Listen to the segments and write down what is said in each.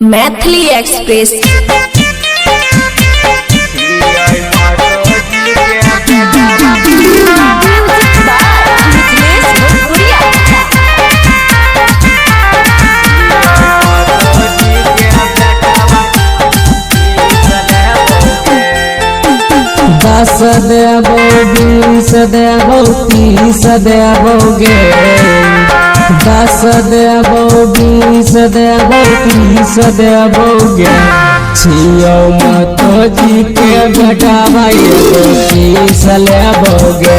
Maithili express. दस देबो 20 देबो 30 देबोगे। 10 देबो 20 देबो 30 देबोगे। छियो मतो जी के बेटावा एगो 30 लेबोगे।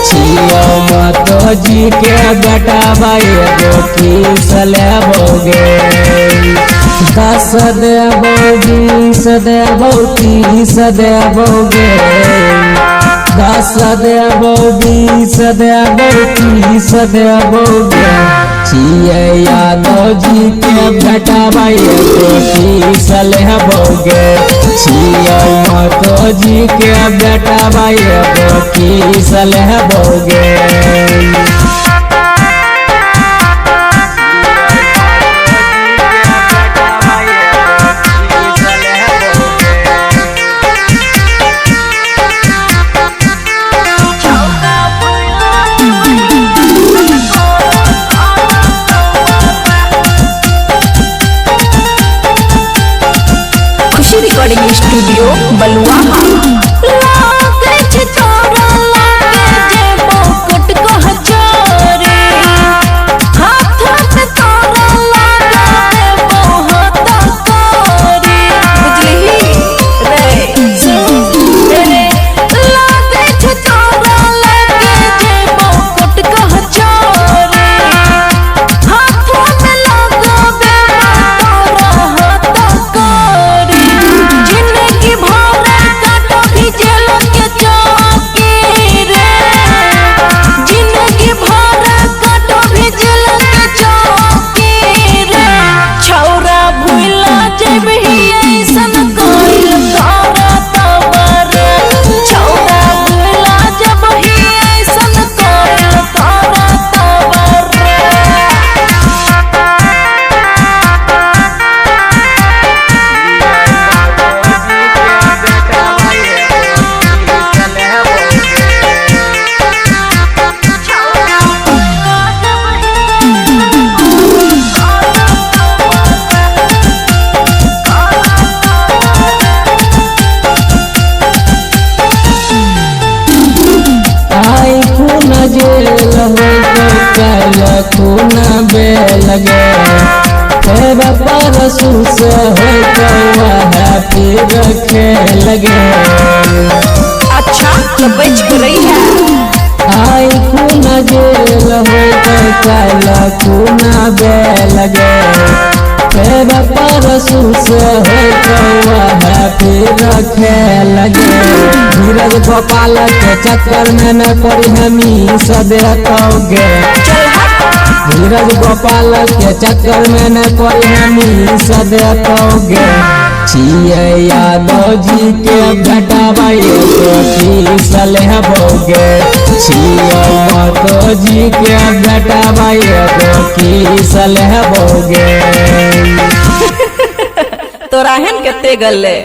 छियो मतो जी के बेटावा एगो 30 लेबोगे। 10 देबो 20 देबो 30 देबोगे। 10 देबो 20 देबो 30 देबोगे। छिये यादव जी के बेटावा एगो 30 लेबोगे। छिये मतो जी के बेटावा एगो 30 लेबोगे। रिकॉर्डिंग स्टूडियो बलुआ। खूना बे लगे परसू से हो फिर रखे लगे। अच्छा तो बच रही है। आई खूना जेल हो कल खूना बे लगे परसू से हो फिर रखे लगे। धीरज गोपाल के चक्कर में न पड़ी हमी सदेतोगे। धीरज गोपाल के चक्कर में न पड़ी हमी सदेतोगे। छिये यादव जी के बेटावा एगो 30 लेबोगे। छिये मतो जी के बेटावा एगो 30 लेबोगे। तोराहन कते गले।